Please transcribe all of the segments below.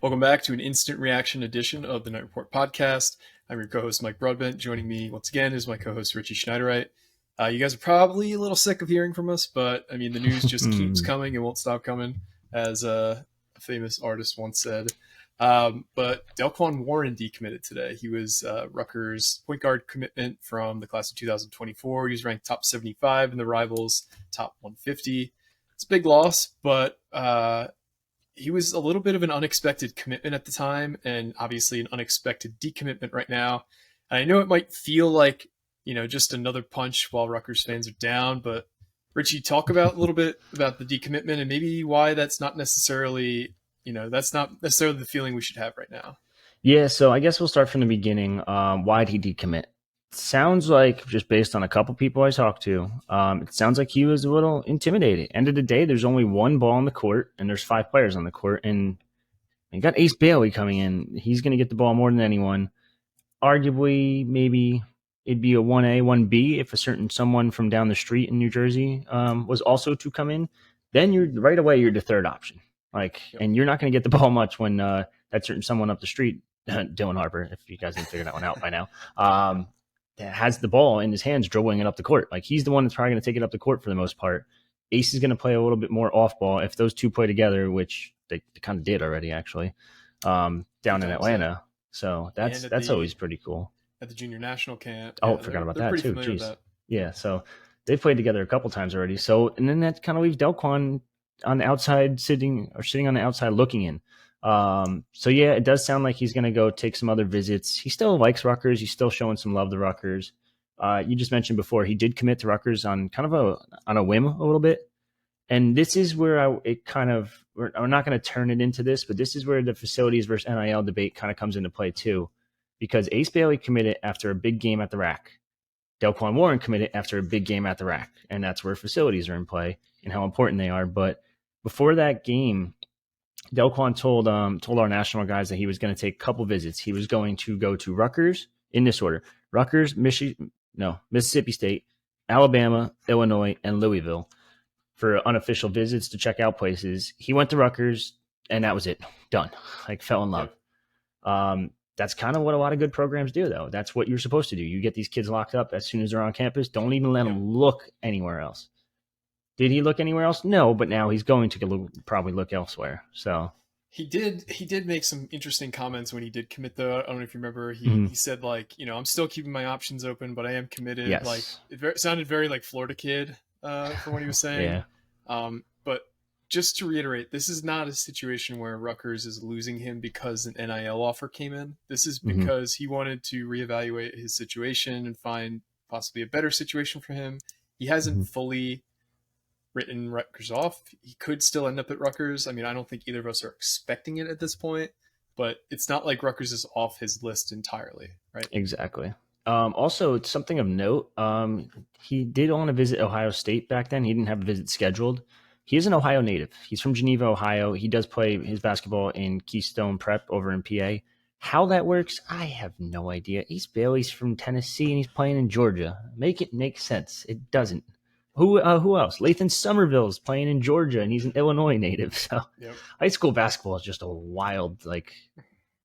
Welcome back to an instant reaction edition of the Night Report podcast. I'm your co-host Mike Broadbent. Joining me once again is my co-host Richie Schneiderite. You guys are probably a little sick of hearing from us, but I mean the news just keeps coming and won't stop coming, as a famous artist once said. But Dellquan Warren decommitted today. He was Rutgers point guard commitment from the class of 2024. He was ranked top 75 in the Rivals top 150. It's a big loss, but he was a little bit of an unexpected commitment at the time, and obviously an unexpected decommitment right now. And I know it might feel like, just another punch while Rutgers fans are down, but Richie, talk about a little bit about the decommitment and maybe why that's not necessarily, the feeling we should have right now. Yeah, so I guess we'll start from the beginning. Why'd he decommit? Sounds like, just based on a couple people I talked to, it sounds like he was a little intimidated. End of the day, there's only one ball on the court, and there's 5 players on the court, and you got Ace Bailey coming in. He's going to get the ball more than anyone. Arguably, maybe it'd be a 1A, 1B if a certain someone from down the street in New Jersey was also to come in. Then you're the third option. And you're not going to get the ball much when that certain someone up the street, Dylan Harper, if you guys didn't figure that one out by now, that has the ball in his hands, dribbling it up the court. Like, he's the one that's probably going to take it up the court for the most part. Ace is going to play a little bit more off ball if those two play together, which they kind of did already, actually, down in Atlanta. So that's always pretty cool. At the junior national camp. Oh, forgot about that too. Jeez. That. Yeah, so they've played together a couple times already. So, and then that kind of leaves Dellquan on the outside, sitting on the outside looking in. So yeah, it does sound like he's going to go take some other visits. He still likes Rutgers. He's still showing some love to Rutgers. You just mentioned before, he did commit to Rutgers on kind of on a whim a little bit. And this is where we're not going to turn it into this, but this is where the facilities versus NIL debate kind of comes into play too, because Ace Bailey committed after a big game at the RAC. Dellquan Warren committed after a big game at the RAC, and that's where facilities are in play and how important they are. But before that game, Dellquan told our national guys that he was going to take a couple visits. He was going to go to Rutgers, in this order: Rutgers, Mississippi State, Alabama, Illinois, and Louisville, for unofficial visits to check out places. He went to Rutgers, and that was it. Done. Fell in love. That's kind of what a lot of good programs do, though. That's what you're supposed to do. You get these kids locked up as soon as they're on campus. Don't even let them look anywhere else. Did he look anywhere else? No, but now he's going to probably look elsewhere. So he did make some interesting comments when he did commit, though. I don't know if you remember. He said, I'm still keeping my options open, but I am committed. Yes. It sounded very like Florida kid from what he was saying. Yeah. But just to reiterate, this is not a situation where Rutgers is losing him because an NIL offer came in. This is because he wanted to reevaluate his situation and find possibly a better situation for him. He hasn't fully written Rutgers off. He could still end up at Rutgers. I mean, I don't think either of us are expecting it at this point, but it's not like Rutgers is off his list entirely, right? Exactly. Also, it's something of note. He did want to visit Ohio State back then. He didn't have a visit scheduled. He is an Ohio native. He's from Geneva, Ohio. He does play his basketball in Keystone Prep over in PA. How that works, I have no idea. Ace Bailey's from Tennessee and he's playing in Georgia. Make it make sense. It doesn't. Who else? Lathan Somerville's playing in Georgia and he's an Illinois native. So high school basketball is just a wild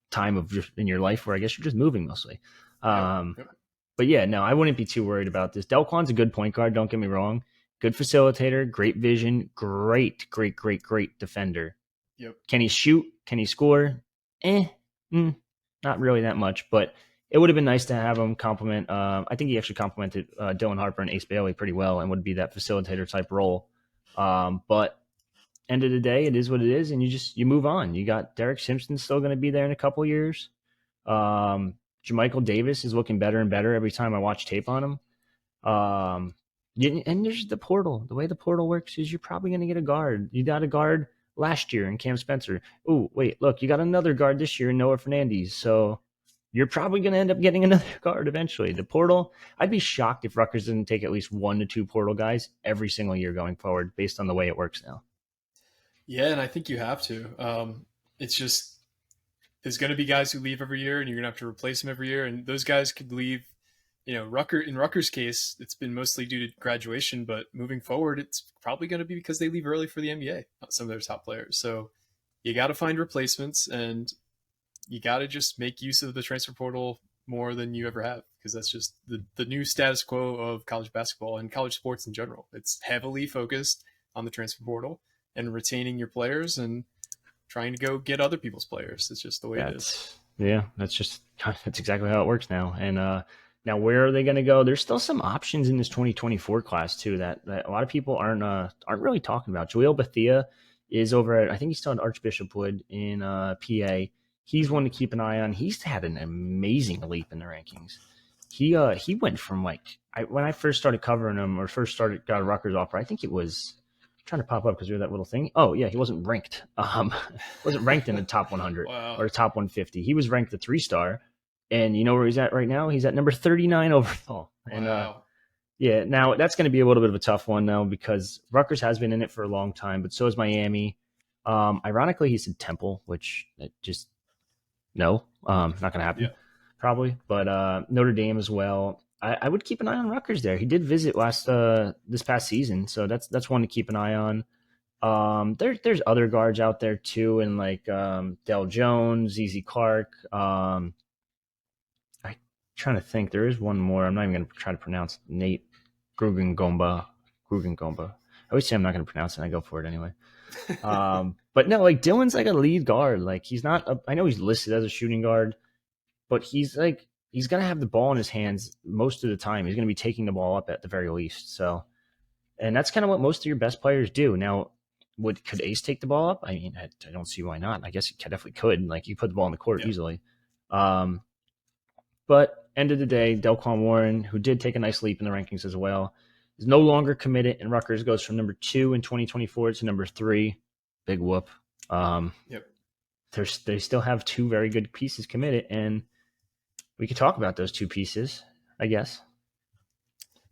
time in your life where I guess you're just moving mostly. But yeah, no, I wouldn't be too worried about this. Dellquan's a good point guard, don't get me wrong. Good facilitator, great vision, great defender. Yep. Can he shoot? Can he score? Not really that much, but it would have been nice to have him compliment. I think he actually complimented Dylan Harper and Ace Bailey pretty well and would be that facilitator type role. But end of the day, it is what it is, and you move on. You got Derek Simpson still going to be there in a couple years. Jermichael Davis is looking better and better every time I watch tape on him. And there's the portal. The way the portal works is you're probably going to get a guard. You got a guard last year in Cam Spencer. Oh, wait, look, you got another guard this year in Noah Fernandez. So you're probably going to end up getting another guard eventually. The portal, I'd be shocked if Rutgers didn't take at least 1 to 2 portal guys every single year going forward based on the way it works now. Yeah, and I think you have to. It's just there's going to be guys who leave every year and you're going to have to replace them every year. And those guys could leave. In Rutgers' case, it's been mostly due to graduation, but moving forward, it's probably going to be because they leave early for the NBA, not some of their top players. So you got to find replacements, and you got to just make use of the transfer portal more than you ever have, because that's just the new status quo of college basketball and college sports in general. It's heavily focused on the transfer portal and retaining your players and trying to go get other people's players. It's just the way it is. Yeah, that's exactly how it works now. And now where are they going to go? There's still some options in this 2024 class too that a lot of people aren't really talking about. Joel Bethea is over at, I think he's still at Archbishop Wood in PA. He's one to keep an eye on. He's had an amazing leap in the rankings. He went from when I first started covering him, or first got a Rutgers offer, I think it was, I'm trying to pop up because there's that little thing. Oh yeah, he wasn't ranked. Wasn't ranked in the top 100 Wow. or top 150. He was ranked a 3-star, and you know where he's at right now? He's at number 39 overall. And wow. yeah, now that's going to be a little bit of a tough one now because Rutgers has been in it for a long time, but so is Miami. Ironically, he said Temple, which just no, not going to happen, probably. But Notre Dame as well. I would keep an eye on Rutgers there. He did visit this past season, so that's one to keep an eye on. There's other guards out there too, and Dell Jones, ZZ Clark. I'm trying to think. There is one more. I'm not even going to try to pronounce Nate Grugengomba. I always say I'm not going to pronounce it, and I go for it anyway. But no, Dylan's a lead guard. He's not. I know he's listed as a shooting guard, but he's gonna have the ball in his hands most of the time. He's gonna be taking the ball up at the very least. So, and that's kind of what most of your best players do. Now, could Ace take the ball up? I mean, I don't see why not. I guess he definitely could. You put the ball in the court easily. But end of the day, Dellquan Warren, who did take a nice leap in the rankings as well, is no longer committed, and Rutgers goes from number 2 in 2024 to number 3. Big whoop. They still have 2 very good pieces committed, and we could talk about those 2 pieces, I guess.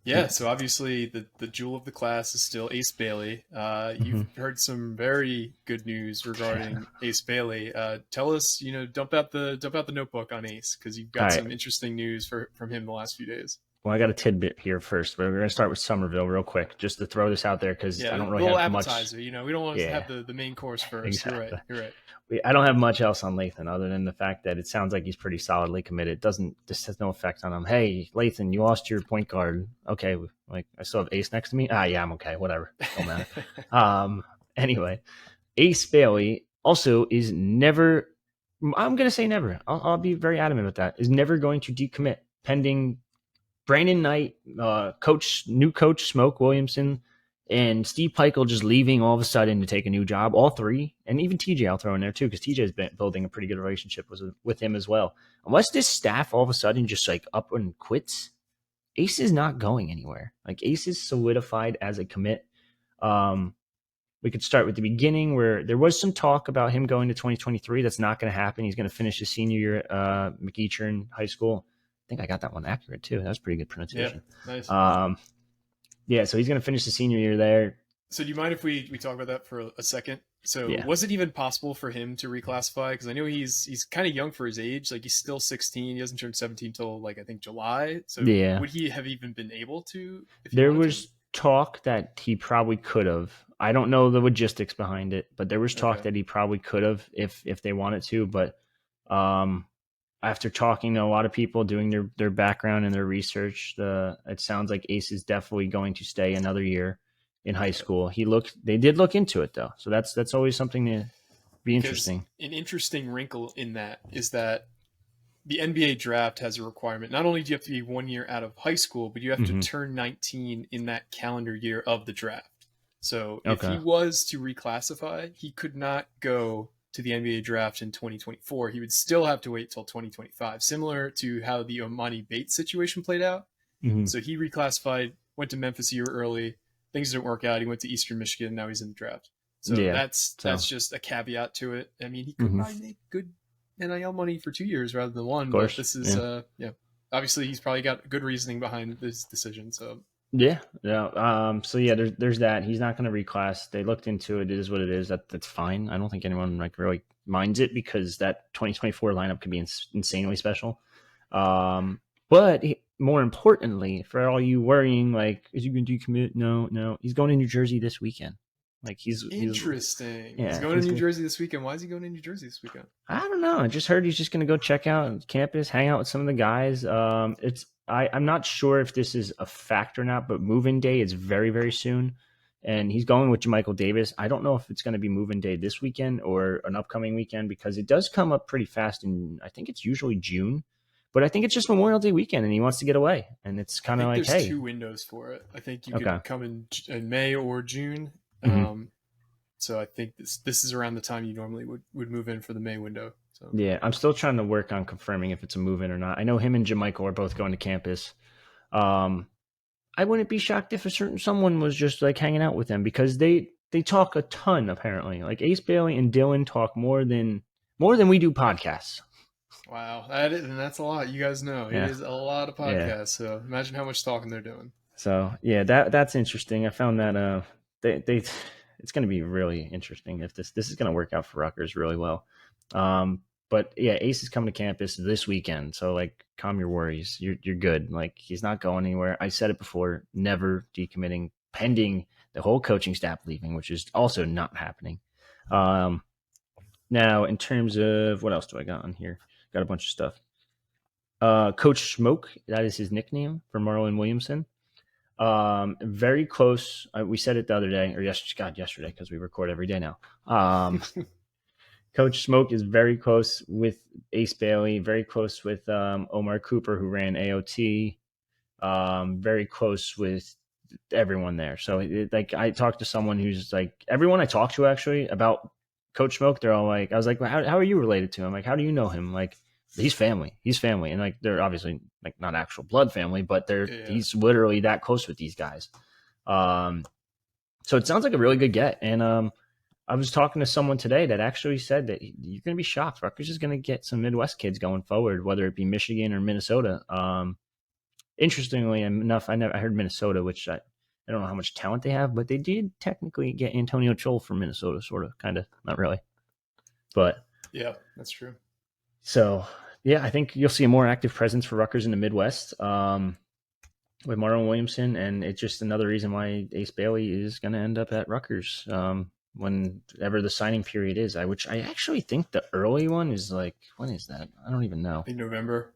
Yeah, so obviously the jewel of the class is still Ace Bailey. You've heard some very good news regarding Ace Bailey. Tell us, dump out the notebook on Ace, because you've got some interesting news from him the last few days. Well, I got a tidbit here first, but we're going to start with Somerville real quick, just to throw this out there, because I don't really have much. Appetizer, we don't want to have the main course first. Exactly. You're right. I don't have much else on Lathan other than the fact that it sounds like he's pretty solidly committed. This has no effect on him. Hey, Lathan, you lost your point guard. Okay, I still have Ace next to me. Yeah, I'm okay. Whatever, don't matter. Anyway, Ace Bailey also is never. I'm going to say never. I'll be very adamant with that. Is never going to decommit pending Brandon Knight, new coach Smoke Williamson, and Steve Peichel just leaving all of a sudden to take a new job. All 3, and even TJ I'll throw in there too, because TJ has been building a pretty good relationship with him as well. Unless this staff all of a sudden just up and quits, Ace is not going anywhere. Ace is solidified as a commit. We could start with the beginning, where there was some talk about him going to 2023. That's not going to happen. He's going to finish his senior year at McEachern High School. I think I got that one accurate too. That was pretty good pronunciation. Yeah, nice. So he's going to finish the senior year there. So do you mind if we talk about that for a second? So was it even possible for him to reclassify? Because I know he's kind of young for his age. He's still 16. He hasn't turned 17 till I think July. So would he have even been able to? There was talk that he probably could have. I don't know the logistics behind it, but there was talk that he probably could have if they wanted to. But after talking to a lot of people, doing their background and their research, it sounds like Ace is definitely going to stay another year in high school. They did look into it though, so that's always something to be interesting. An interesting wrinkle in that is that the NBA draft has a requirement. Not only do you have to be 1 year out of high school, but you have to turn 19 in that calendar year of the draft. So if he was to reclassify, he could not go to the NBA draft in 2024. He would still have to wait till 2025, similar to how the Omani Bates situation played out. So he reclassified, went to Memphis a year early. Things didn't work out. He went to Eastern Michigan. Now he's in the draft. So that's just a caveat to it. I mean, he could probably make good NIL money for 2 years rather than 1. But this is, obviously he's probably got good reasoning behind this decision. So there's that. He's not going to reclass. They looked into it. It is what it is. That's fine. I don't think anyone really minds it, because that 2024 lineup could be insanely special. But more importantly, for all you worrying, is he going to decommit? No, he's going to New Jersey this weekend. Like he's interesting. Yeah, he's going to New Jersey this weekend. Why is he going to New Jersey this weekend? I don't know. I just heard he's just going to go check out campus, hang out with some of the guys. I'm not sure if this is a fact or not, but move-in day is very, very soon. And he's going with Jermichael Davis. I don't know if it's going to be move-in day this weekend or an upcoming weekend because it does come up pretty fast. And I think it's usually June, but I think it's just Memorial Day weekend and he wants to get away. And it's kind of like, there's hey, 2 windows for it. I think you could come in May or June. Mm-hmm. So I think this is around the time you normally would move in for the May window. So yeah, I'm still trying to work on confirming if it's a move-in or not. I know him and Jermichael are both going to campus. I wouldn't be shocked if someone was just like hanging out with them because they talk a ton apparently. Like Ace Bailey and Dylan talk more than we do podcasts. Wow, that's a lot. You guys know it is a lot of podcasts. Yeah. So imagine how much talking they're doing. So yeah, that's interesting. I found that it's going to be really interesting if this is going to work out for Rutgers really well. But yeah, Ace is coming to campus this weekend. So like, calm your worries. You're good. Like he's not going anywhere. I said it before, never decommitting pending the whole coaching staff leaving, which is also not happening. Now in terms of what else do I got on here? Got a bunch of stuff. Coach Smoke, that is his nickname for Marlon Williamson. Very close. We said it the other day or yesterday, because we record every day now. Coach Smoke is very close with Ace Bailey, very close with Omar Cooper, who ran AOT, very close with everyone there. So like I talked to someone who's like, everyone I talked to actually about Coach Smoke, they're all like, I was like, well, how are you related to him? Like, how do you know him? Like, he's family. And like, they're obviously like not actual blood family, but he's literally that close with these guys. So it sounds like a really good get. And I was talking to someone today that actually said that you're going to be shocked. Rutgers is going to get some Midwest kids going forward, whether it be Michigan or Minnesota. Interestingly enough, I heard Minnesota, which I don't know how much talent they have, but they did technically get Antonio Chol from Minnesota, sort of, kind of, not really. But yeah, that's true. So yeah, I think you'll see a more active presence for Rutgers in the Midwest with Marlon Williamson, and it's just another reason why Ace Bailey is going to end up at Rutgers. Whenever the signing period is, which I actually think the early one is like, when is that? I don't even know. I think November.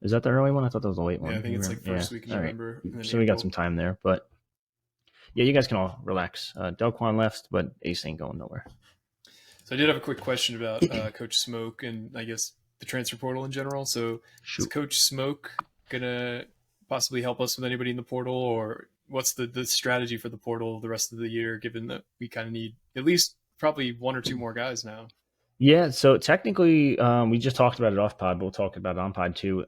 Is that the early one? I thought that was the late one. Yeah, I think it's like first week of November. Right. So we got some time there, but yeah, you guys can all relax. Dellquan left, but Ace ain't going nowhere. So I did have a quick question about Coach Smoke and I guess the transfer portal in general. So is Coach Smoke gonna possibly help us with anybody in the portal, or what's the strategy for the portal the rest of the year, given that we kind of need at least probably 1 or 2 more guys now? Yeah, so technically, we just talked about it off pod, but we'll talk about it on pod too.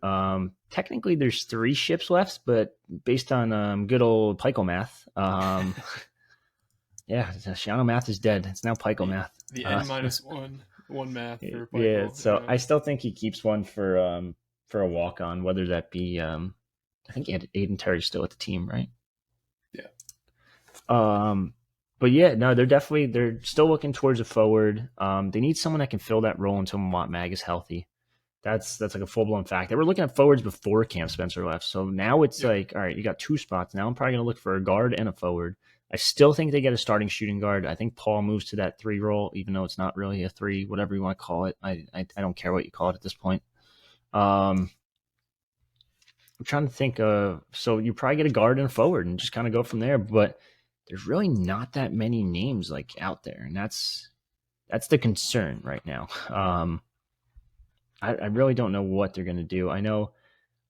Technically, there's 3 ships left, but based on good old Pico math, yeah, Shiano math is dead. It's now Pico math. The N-1 math for Pico. Yeah, so I still think he keeps one for a walk-on, whether that be I think Aiden Terry's still at the team, right? Yeah. But yeah, no, they're still looking towards a forward. They need someone that can fill that role until Mott Mag is healthy. That's like a full-blown fact. They were looking at forwards before Cam Spencer left. So now it's like, all right, you got 2 spots. Now I'm probably going to look for a guard and a forward. I still think they get a starting shooting guard. I think Paul moves to that 3 role, even though it's not really a 3, whatever you want to call it. I don't care what you call it at this point. I'm trying to think of, so you probably get a guard and a forward and just kind of go from there. But there's really not that many names like out there, and that's the concern right now. I really don't know what they're going to do. I know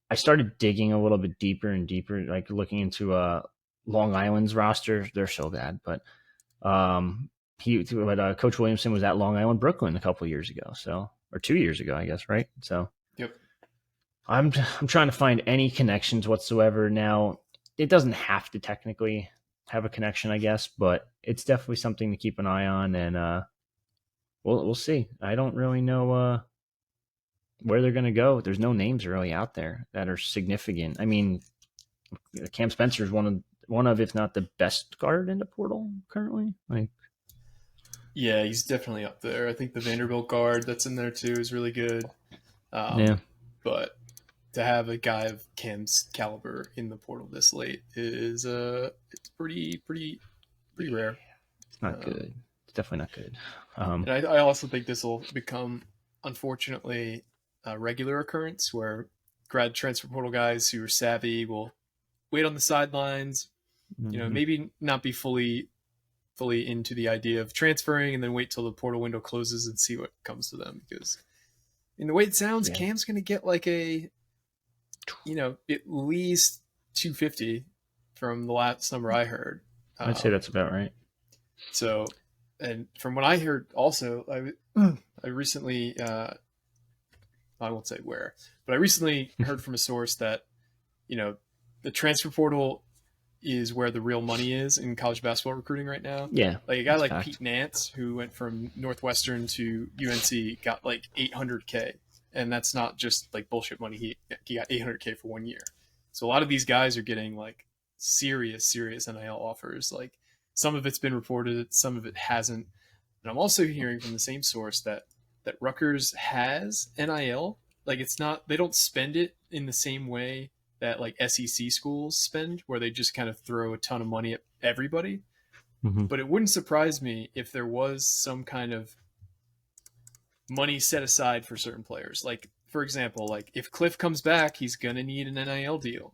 I started digging a little bit deeper and deeper, like looking into Long Island's roster. They're so bad, but Coach Williamson was at Long Island, Brooklyn a couple of years ago, or 2 years ago, I guess, right? So yep. I'm trying to find any connections whatsoever. Now, it doesn't have to technically have a connection, I guess, but it's definitely something to keep an eye on, and we'll see. I don't really know where they're going to go. There's no names really out there that are significant. I mean, Cam Spencer is one of, if not the best guard in the portal currently. Like, yeah, he's definitely up there. I think the Vanderbilt guard that's in there too is really good. Yeah, but to have a guy of Cam's caliber in the portal this late is it's pretty rare. It's not good. It's definitely not good. And I also think this will become, unfortunately, a regular occurrence where grad transfer portal guys who are savvy will wait on the sidelines, maybe not be fully into the idea of transferring, and then wait till the portal window closes and see what comes to them. Because in the way it sounds, Cam's going to get like at least 250 from the last number I heard. I'd say that's about right. So, and from what I heard also, I recently, I won't say where, but I recently heard from a source that, the transfer portal is where the real money is in college basketball recruiting right now. Yeah. Like a guy like Pete Nance, who went from Northwestern to UNC, got like $800K. And that's not just like bullshit money. He got $800K for 1 year. So a lot of these guys are getting like serious NIL offers. Like some of it's been reported, some of it hasn't. And I'm also hearing from the same source that Rutgers has NIL. Like it's not, they don't spend it in the same way that like SEC schools spend, where they just kind of throw a ton of money at everybody. But it wouldn't surprise me if there was some kind of money set aside for certain players. Like, for example, like if Cliff comes back, he's going to need an NIL deal.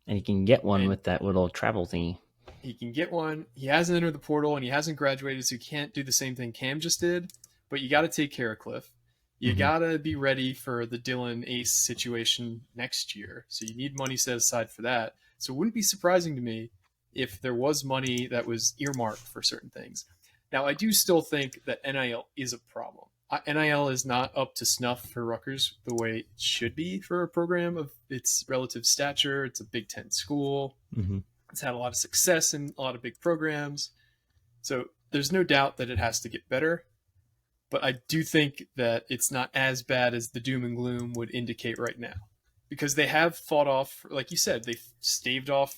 And he can get one with that little travel thingy. He can get one. He hasn't entered the portal and he hasn't graduated, so he can't do the same thing Cam just did. But you got to take care of Cliff. You got to be ready for the Dylan Ace situation next year. So you need money set aside for that. So it wouldn't be surprising to me if there was money that was earmarked for certain things. Now, I do still think that NIL is a problem. NIL is not up to snuff for Rutgers the way it should be for a program of its relative stature. It's a Big Ten school. It's had a lot of success in a lot of big programs. So there's no doubt that it has to get better. But I do think that it's not as bad as the doom and gloom would indicate right now. Because they have fought off, like you said, they staved off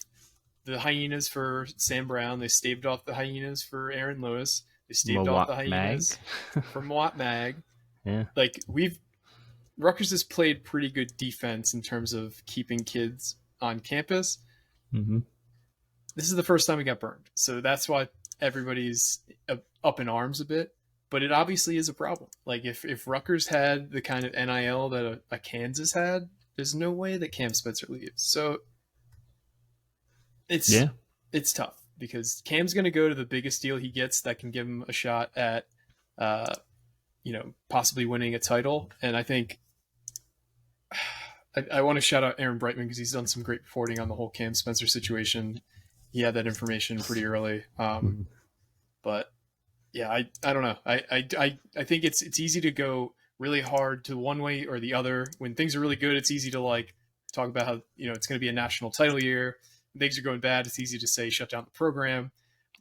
the hyenas for Sam Brown. They staved off the hyenas for Aaron Lewis. They staved off the hyenas for Mawat Mag. Yeah. Like Rutgers has played pretty good defense in terms of keeping kids on campus. This is the first time we got burned. So that's why everybody's up in arms a bit. But it obviously is a problem. Like if Rutgers had the kind of NIL that a Kansas had, there's no way that Cam Spencer leaves. So it's tough because Cam's going to go to the biggest deal he gets that can give him a shot at, possibly winning a title. And I think I want to shout out Aaron Brightman because he's done some great reporting on the whole Cam Spencer situation. He had that information pretty early. But yeah, I don't know. I think it's easy to go really hard to one way or the other. When things are really good, it's easy to like talk about how it's going to be a national title year. When things are going bad, it's easy to say shut down the program.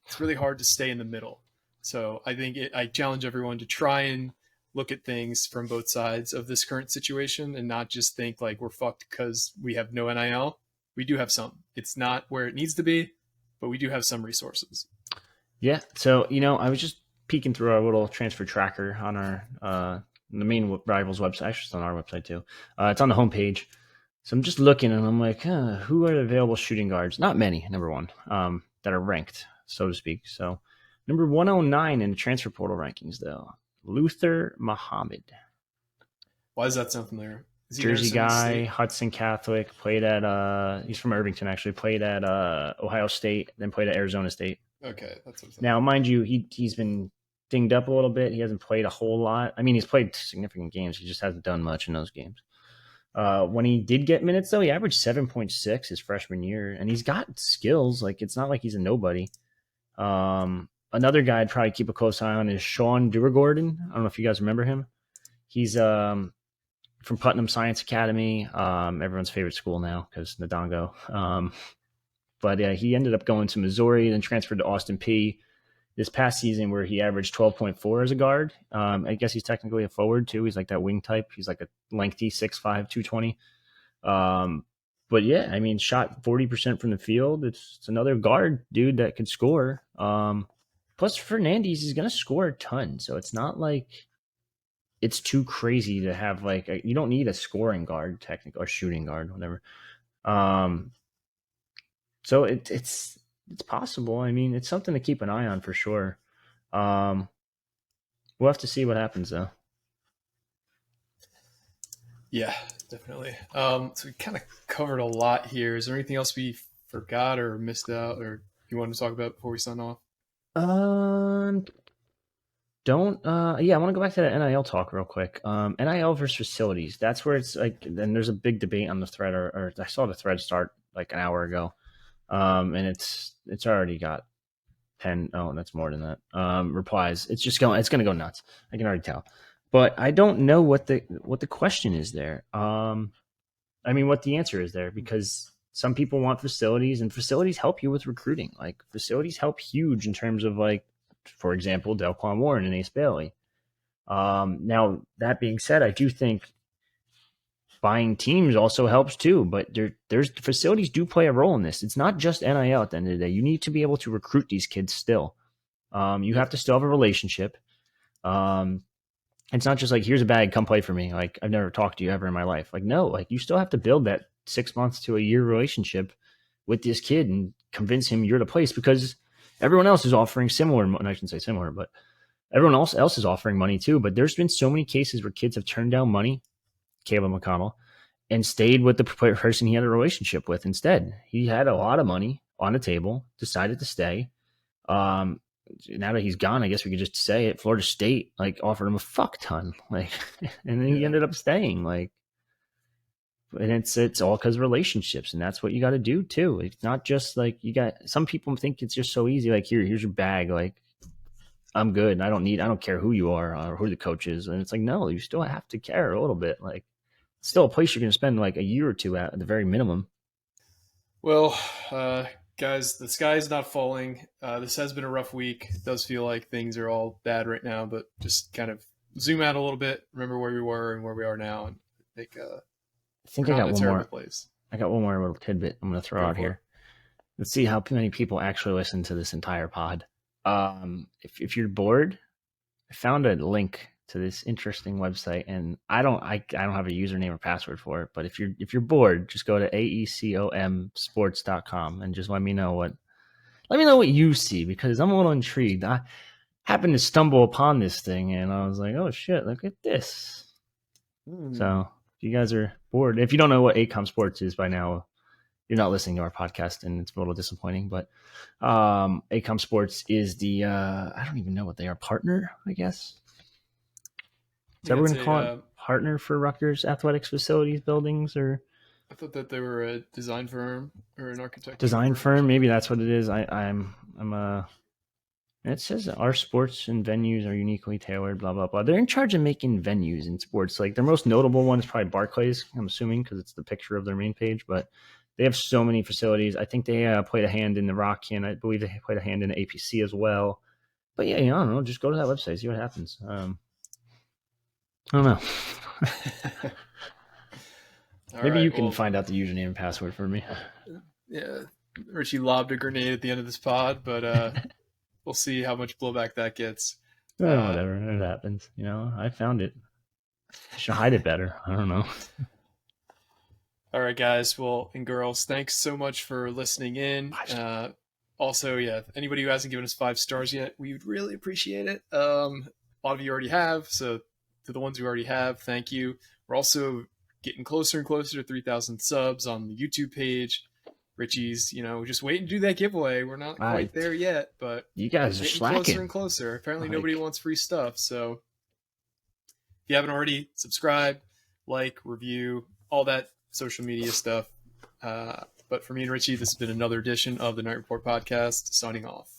It's really hard to stay in the middle. So I think I challenge everyone to try and look at things from both sides of this current situation and not just think like we're fucked because we have no NIL. We do have some. It's not where it needs to be, but we do have some resources. Yeah. So, I was just peeking through our little transfer tracker on our the main Rivals website. Actually, it's on our website too. It's on the homepage. So I'm just looking and I'm like, who are the available shooting guards? Not many, number one, that are ranked, so to speak. So number 109 in the transfer portal rankings, though, Luther Muhammad. Why does that sound familiar? Jersey guy, Hudson Catholic, played at, he's from Irvington actually, played at Ohio State, then played at Arizona State. Okay, that's what now, mind you, he's been dinged up a little bit. He hasn't played a whole lot. I mean, he's played significant games. He just hasn't done much in those games. When he did get minutes, though, he averaged 7.6 his freshman year, and he's got skills. Like, it's not like he's a nobody. Another guy I'd probably keep a close eye on is Sean Duragordon. I don't know if you guys remember him. He's from Putnam Science Academy, everyone's favorite school now because Ndongo. But he ended up going to Missouri, then transferred to Austin Peay this past season where he averaged 12.4 as a guard. I guess he's technically a forward too. He's like that wing type. He's like a lengthy 6'5", 220. But yeah, I mean, shot 40% from the field. It's another guard dude that could score. Plus Fernandez is going to score a ton. So it's not like it's too crazy to have like, you don't need a scoring guard technically or shooting guard, whatever. So it's it's possible. I mean, it's something to keep an eye on for sure. We'll have to see what happens though. Yeah, definitely. So we kind of covered a lot here. Is there anything else we forgot or missed out, or you wanted to talk about before we sign off? Don't yeah, I want to go back to that NIL talk real quick. NIL versus facilities. That's where it's like, then there's a big debate on the thread, or I saw the thread start like an hour ago. And it's already got 10, oh, that's more than that. Replies. It's gonna go nuts. I can already tell. But I don't know what the question is there. I mean, what the answer is there, because some people want facilities, and facilities help you with recruiting. Like, facilities help huge in terms of, like, for example, Dellquan Warren and Ace Bailey. Now, that being said, I do think buying teams also helps too, but there's facilities do play a role in this. It's not just NIL at the end of the day. You need to be able to recruit these kids still. You have to still have a relationship. It's not just like, here's a bag, come play for me. Like, I've never talked to you ever in my life. Like, no, like, you still have to build that 6 months to a year relationship with this kid and convince him you're the place, because everyone else is offering similar. And I shouldn't say similar, but everyone else is offering money too. But there's been so many cases where kids have turned down money, Caleb McConnell, and stayed with the person he had a relationship with instead. He had a lot of money on the table, decided to stay. Now that he's gone, I guess we could just say it. Florida State like offered him a fuck ton, like, and then he ended up staying. Like, and it's all because of relationships, and that's what you got to do too. It's not just like, you got, some people think it's just so easy. Like, here's your bag. Like, I'm good. I don't care who you are or who the coach is. And it's like, no, you still have to care a little bit. Like, it's still a place you're going to spend like a year or two at the very minimum. Well, guys, the sky's not falling. This has been a rough week. It does feel like things are all bad right now, but just kind of zoom out a little bit. Remember where we were and where we are now, and I think I got one more. Place. I got one more little tidbit I'm going to throw out here. Let's see how many people actually listen to this entire pod. If you're bored, I found a link to this interesting website, and I don't have a username or password for it, but if you're bored, just go to aecomsports.com and just let me know what you see, because I'm a little intrigued. I happened to stumble upon this thing, and I was like, oh shit, look at this. So if you guys are bored, if you don't know what ACOM Sports is by now, you're not listening to our podcast, and it's a little disappointing. But ACOM Sports is the I don't even know what they are, partner, I guess. Is that what we're going to call it? Partner for Rutgers athletics facilities buildings? Or I thought that they were a design firm or an architect. Design firm, maybe that's what it is. It says our sports and venues are uniquely tailored, blah, blah, blah. They're in charge of making venues in sports. Like, their most notable one is probably Barclays, I'm assuming, because it's the picture of their main page. But they have so many facilities. I think they played a hand in the Rock, and I believe they played a hand in the APC as well. But yeah, I don't know. Just go to that website, see what happens. I don't know. Maybe you can find out the username and password for me. Yeah, Richie lobbed a grenade at the end of this pod, but we'll see how much blowback that gets. Whatever, it happens. You know, I found it. I should hide it better. I don't know. All right, guys. Well, and girls, thanks so much for listening in. Also, yeah, anybody who hasn't given us 5 stars yet, we would really appreciate it. A lot of you already have, so to the ones who already have, thank you. We're also getting closer and closer to 3,000 subs on the YouTube page. Richie's, just waiting to do that giveaway. We're not quite there yet, but you guys are slacking. Closer and closer. Apparently, nobody wants free stuff. So if you haven't already, subscribe, like, review, all that social media stuff. But for me and Richie, this has been another edition of the Knight Report podcast. Signing off.